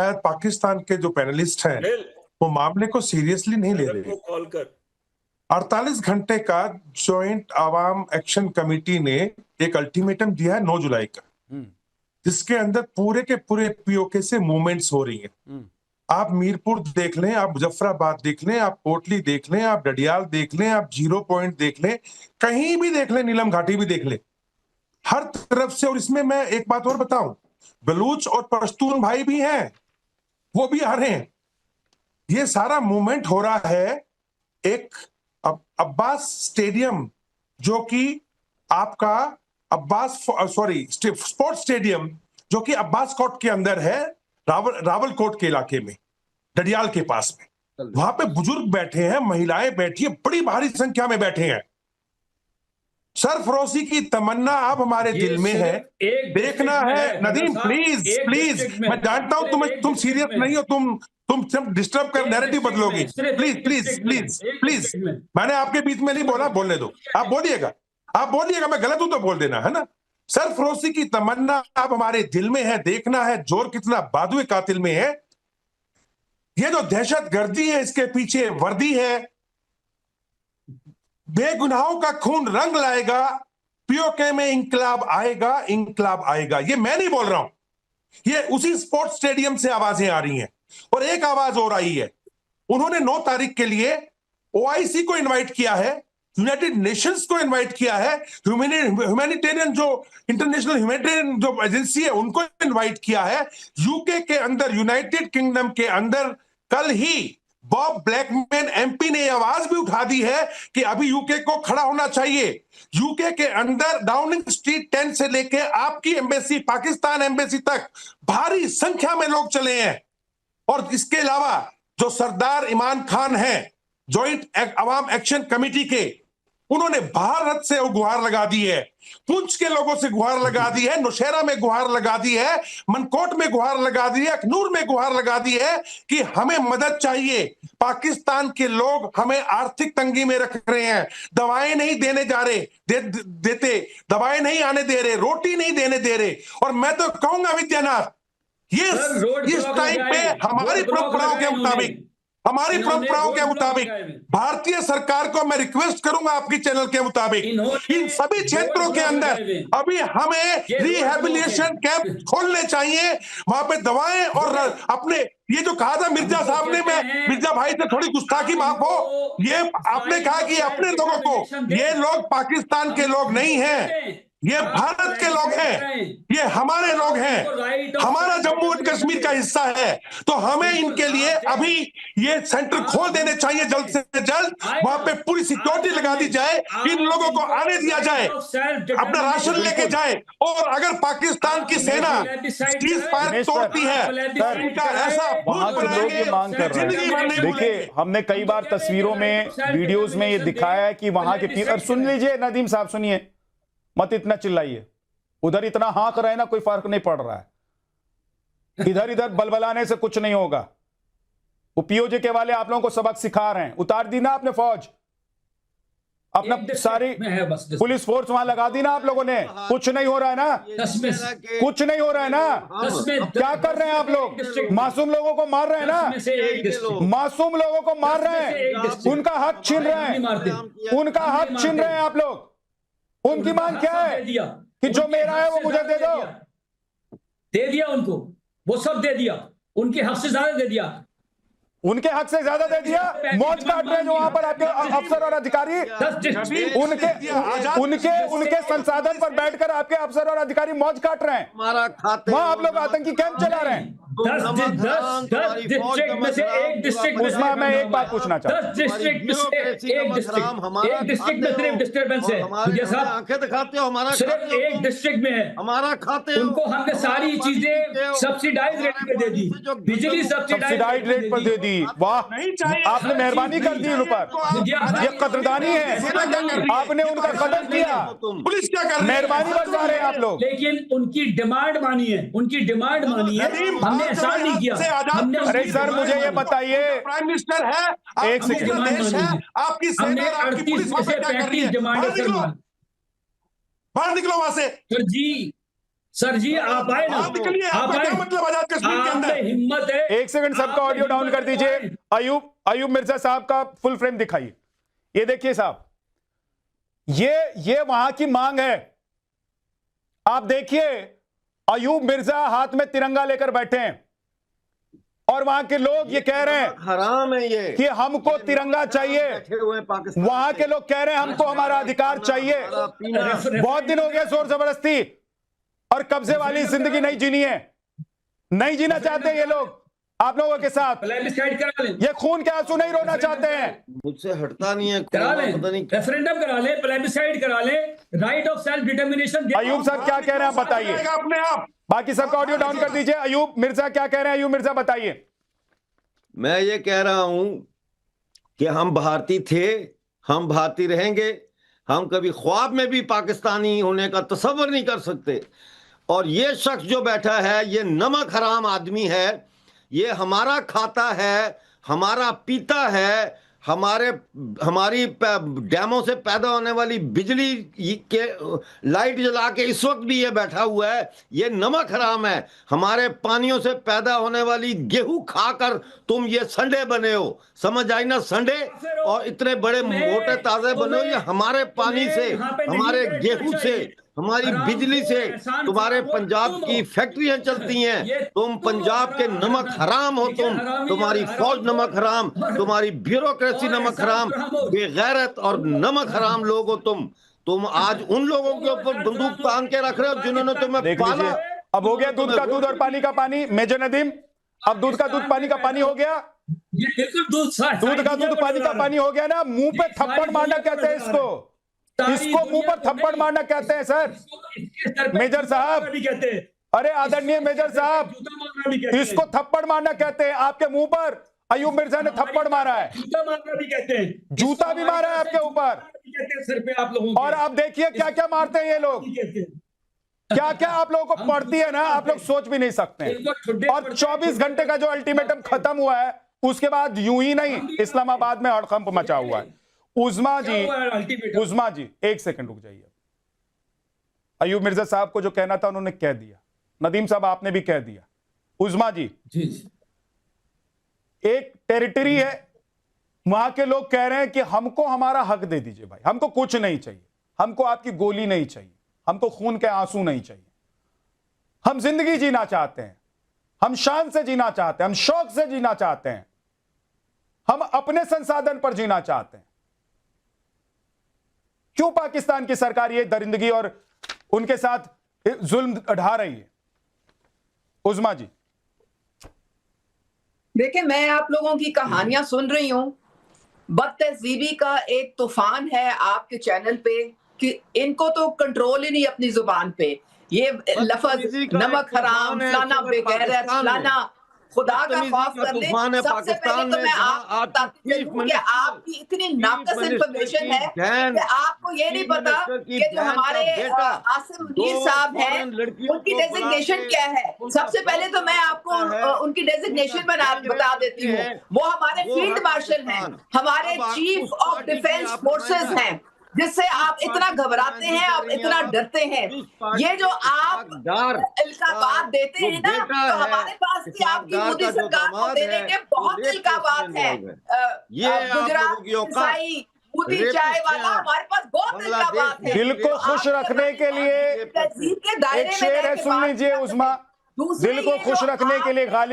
शायद पाकिस्तान के जो पैनलिस्ट हैं वो मामले को सीरियसली नहीं ले रहे। कॉल कर 48 घंटे का जॉइंट आवाम एक्शन कमेटी ने एक अल्टीमेटम दिया है 9 जुलाई का, जिसके अंदर पूरे के पूरे पीओके से मूवमेंट्स हो रही हैं। आप मीरपुर देख लें, आप मुजफ्फराबाद देख लें, आप कोटली देख लें, आप डडियाल देख लें, आप जीरो पॉइंट देख लें, कहीं भी देख लें, नीलम घाटी भी देख लें, हर तरफ से। और इसमें मैं एक बात और बताऊं, बलूच और पश्तून भाई भी हैं, वो भी आ रहे हैं। ये सारा मूवमेंट हो रहा है एक अब्बास स्टेडियम, जो कि आपका स्पोर्ट्स स्टेडियम जो कि अब्बास कोट के अंदर है, रावलकोट के इलाके में, डडियाल के पास में। वहां पे बुजुर्ग बैठे हैं, महिलाएं बैठी है, बड़ी भारी संख्या में बैठे हैं। सरफरोशी की तमन्ना अब हमारे दिल में है, देखना है। नदीम प्लीज प्लीज, मैं जानता हूं तुम सीरियस नहीं हो, तुम सब डिस्टर्ब कर नैरेटिव बदलोगी। प्लीज प्लीज प्लीज प्लीज, मैंने आपके बीच में नहीं बोला, बोलने दो। आप बोलिएगा, मैं गलत हूं तो बोल देना, है ना। सरफरोशी की तमन्ना अब हमारे दिल में है, देखना है जोर कितना बादुए कातिल में है। ये जो दहशतगर्दी है, इसके पीछे वर्दी है। बेगुनाहों का खून रंग लाएगा, पीओके में इंकलाब आएगा, इंकलाब आएगा। ये मैं नहीं बोल रहा हूं, ये उसी स्पोर्ट्स स्टेडियम से आवाजें आ रही हैं। और एक आवाज और आई है, उन्होंने 9 तारीख के लिए ओआईसी को इनवाइट किया है, यूनाइटेड नेशंस को इनवाइट किया है, ह्यूमैनिटेरियन जो इंटरनेशनल ह्यूमैनिटेरियन जो एजेंसी है उनको इनवाइट किया है। यूके के अंदर, यूनाइटेड किंगडम के अंदर कल ही बॉब ब्लैकमैन एमपी ने आवाज भी उठा दी है कि अभी यूके को खड़ा होना चाहिए। यूके के अंदर डाउनिंग स्ट्रीट 10 से लेके आपकी एम्बेसी, पाकिस्तान एम्बेसी तक भारी संख्या में लोग चले हैं। और इसके अलावा जो सरदार इमान खान हैं, जॉइंट अवाम एक्शन कमेटी के, उन्होंने भारत से गुहार लगा दी है, पुंछ के लोगों से गुहार लगा दी है, नौशेरा में गुहार लगा दी है, मनकोट में गुहार लगा दी है, अखनूर में गुहार लगा दी है कि हमें मदद चाहिए। पाकिस्तान के लोग हमें आर्थिक तंगी में रख रहे हैं, दवाएं नहीं देने जा रहे, देते दवाएं नहीं आने दे रहे, रोटी नहीं देने दे रहे। और मैं तो कहूंगा विद्यानाथ, ये इस टाइम पे हमारी परंपराओं के मुताबिक भारतीय सरकार को मैं रिक्वेस्ट करूंगा, आपकी चैनल के मुताबिक, इन सभी क्षेत्रों के अंदर अभी हमें रिहैबिलिटेशन कैंप खोलने चाहिए। वहां पे दवाएं और अपने, ये जो कहा था मिर्जा साहब ने, मैं मिर्जा भाई से थोड़ी गुस्ताखी माफ हो, ये आपने कहा कि अपने लोगों को, ये लोग पाकिस्तान के लोग नहीं हैं, ये भारत के लोग हैं, ये हमारे लोग हैं, हमारा जम्मू एंड कश्मीर का हिस्सा है। तो हमें इनके लिए अभी ये सेंटर खोल देने चाहिए जल्द से जल्द, वहां पे पूरी सिक्योरिटी लगा दी जाए, इन लोगों को आने दिया जाए, अपना राशन लेके जाए। और अगर पाकिस्तान की सेना सीज फायर तोड़ती है तो इनका ऐसा लोग ये मांग कर रहे हैं। देखिए, हमने कई बार तस्वीरों में, वीडियोस में ये दिखाया है कि वहां के, सुन लीजिए नदीम साहब, सुनिए, मत इतना चिल्लाइए। उधर इतना हाँक रहे ना, कोई फर्क नहीं पड़ रहा है। इधर बलबलाने से कुछ नहीं होगा। वो पीओजे के वाले आप लोगों को सबक सिखा रहे हैं। उतार दी ना आपने फौज, अपना सारी पुलिस फोर्स वहां लगा दी ना आप लोगों ने, कुछ नहीं हो रहा है ना, कुछ नहीं हो रहा है ना। क्या कर रहे हैं आप लोग? मासूम लोगों को मार रहे हैं ना, मासूम लोगों को मार रहे हैं, उनका हक छीन रहे हैं, उनका हक छीन रहे हैं आप लोग। उनकी मांग क्या है कि जो मेरा है वो मुझे दे दिया उनको, वो सब दे दिया, उनके हक से ज्यादा दे दिया, उनके हक से ज्यादा दे दिया। मौज काट रहे हैं जो वहां पर आपके अफसर और अधिकारी, उनके संसाधन पर बैठकर आपके अफसर और अधिकारी मौज काट रहे हैं। वहां आप लोग आतंकी कैंप चला रहे हैं। 10 डिस्ट्रिक्ट में से एक डिस्ट्रिक्ट, उसमें मैं एक बात पूछना चाहता हूं, 10 डिस्ट्रिक्ट में से एक डिस्ट्रिक्ट में सिर्फ डिस्टर्बेंस है। आंखें दिखाते हो, हमारा सिर्फ एक डिस्ट्रिक्ट में है, हमारा खाते, उनको हमने सारी चीजें सब्सिडाइज रेट पे दे दी, बिजली सब्सिडाइज रेट पर दे दी। वाह, आपने मेहरबानी कर दी उन पर, ये कदरदानी है, आपने उनका कदर किया। पुलिस क्या कर रही है? मेहरबानी बरसा रहे हैं आप लोग, लेकिन उनकी डिमांड मानी है, उनकी डिमांड मानी है, हमने ऐसा नहीं किया। हमने, अरे सर मुझे ये बताइए, प्राइम मिनिस्टर है, एक सेकंड, देश है, आपकी सेना, आपकी पुलिस वहां पे क्या कर रही है? बाहर निकलो वहां से जी। सर जी आप आए ना, बात निकलिए, आप आपका आए, क्या मतलब आजाद कश्मीर के आप में अंदर? हिम्मत है। एक सेकंड, सबका आप में ऑडियो डाउन हिम्मत कर है, दीजिए। आए। अयूब मिर्जा साहब का फुल फ्रेम दिखाइए। ये देखिए साहब, ये वहां की मांग है। आप देखिए, अयूब मिर्जा हाथ में तिरंगा लेकर बैठे हैं और वहां के लोग ये कह रहे हैं हराम है ये कि हमको तिरंगा चाहिए। बैठे हुए हैं पाकिस्तान वहां से। के लोग कह रहे हैं हमको हमारा अधिकार चाहिए। हमारा पीना। बहुत दिन हो गए जोर जबरदस्ती और कब्जे वाली जिंदगी नहीं जीनी है, नहीं जीना चाहते ये लोग आप लोगों के साथ। प्लेबिसाइड करा लें, ये खून के आंसू नहीं रोना चाहते हैं। मुझसे हटता नहीं है, करा कोरोना लें, पता नहीं रेफरेंडम करा लें, प्लेबिसाइड करा लें, right of self determination. Ayub साहब क्या कह रहे हैं आप बताइए। जाएगा अपने आप। बाकी सबका ऑडियो डाउन कर दीजिए। अयूब मिर्जा क्या कह रहे हैं? अयूब मिर्जा बताइए। मैं ये कह रहा हूं कि हम भारतीय थे, हम भारतीय रहेंगे। हम कभी ख्वाब में भी पाकिस्तानी होने का तसव्वुर नहीं कर सकते। और ये शख्स जो बैठा है, ये नमक हराम आदमी है। ये हमारा खाता है, हमारा पीता है, हमारी डैमों से पैदा होने वाली बिजली के लाइट जला के इस वक्त भी ये बैठा हुआ है। ये नमक हराम है। हमारे पानियों से पैदा होने वाली गेहूं खाकर तुम ये संडे बने हो, समझ आई ना? संडे और इतने बड़े मोटे ताजे बने हो। ये हमारे पानी से, हमारे गेहूं से, हमारी बिजली से तुम्हारे पंजाब की फैक्ट्रियां चलती हैं। तुम पंजाब के नमक हराम हो। तुम्हारी फौज नमक हराम, तुम्हारी ब्यूरोक्रेसी नमक हराम, बेगैरत और नमक हराम लोग हो तुम आज उन लोगों के ऊपर बंदूक तान के रख रहे हो जिन्होंने तुम्हें देख पाला। लीजिए, अब हो गया दूध का दूध और पानी का पानी। मेजर नदीम, अब दूध का दूध पानी का पानी हो गया। ये बिल्कुल दूध का दूध पानी का पानी हो गया ना। मुंह पे थप्पड़ मारना कहते हैं इसको मुंह पर थप्पड़ मारना कहते हैं सर। मेजर साहब, कहते हैं, अरे आदरणीय मेजर साहब, इसको थप्पड़ मारना कहते हैं। आपके मुंह पर अयूब मिर्जा ने थप्पड़ मारा है, जूता मारना भी कहते हैं, जूता भी मारा है आपके ऊपर। कहते हैं सिर पे आप लोगों के। और आप देखिए क्या क्या मारते हैं ये लोग, कहते हैं। क्या क्या आप लोगों को पड़ती है ना, आप लोग सोच भी नहीं सकते हैं। और 24 घंटे का जो अल्टीमेटम खत्म हुआ है, उसके बाद यूं ही नहीं, इस्लामाबाद में हड़कंप मचा हुआ है। उज़मा जी एक सेकंड रुक जाइए। अयूब मिर्जा साहब को जो कहना था उन्होंने कह दिया, नदीम साहब आपने भी कह दिया। उज़मा जी, एक टेरिटरी है, वहां के लोग कह रहे हैं कि हमको हमारा हक दे दीजिए भाई, हमको कुछ नहीं चाहिए, हमको आपकी गोली नहीं चाहिए, हमको खून के आंसू नहीं चाहिए। हम जिंदगी जीना चाहते हैं, हम शान से जीना चाहते हैं, हम शौक से जीना चाहते हैं, हम अपने संसाधन पर जीना चाहते हैं। क्यों पाकिस्तान की सरकार ये दरिंदगी और उनके साथ जुल्म ढा रही है? उज़मा जी देखिए, मैं आप लोगों की कहानियां सुन रही हूं। बदतहजीबी का एक तूफान है आपके चैनल पे कि इनको तो कंट्रोल ही नहीं अपनी जुबान पे। ये लफ्ज नमक हराम, फलाना बेगैरत, फलाना खुदा का खौफ कर ले। सबसे पहले तो मैं आपको कि आपकी इतनी नाकस इंफॉर्मेशन है कि आपको ये नहीं पता कि जो हमारे आसिम मुनीर साहब हैं उनकी डेजिग्नेशन क्या है। सबसे पहले तो मैं आपको उनकी डेजिग्नेशन बता देती हूँ। वो हमारे फील्ड मार्शल हैं, हमारे चीफ ऑफ डिफेंस फोर्सेस हैं, जिससे आप इतना घबराते हैं, आप इतना डरते हैं। ये जो आप इल्काबात देते हैं ना, तो हमारे पास भी आपकी मोदी सरकार को देने के बहुत इल्काबात हैं। गुजरात ईसाई मोदी चाय वाला, हमारे पास बहुत इल्काबात है। दिल को खुश रखने के लिए एक शेर है, सुन लीजिए उज़मा। दिल को खुश रखने के लिए गालिब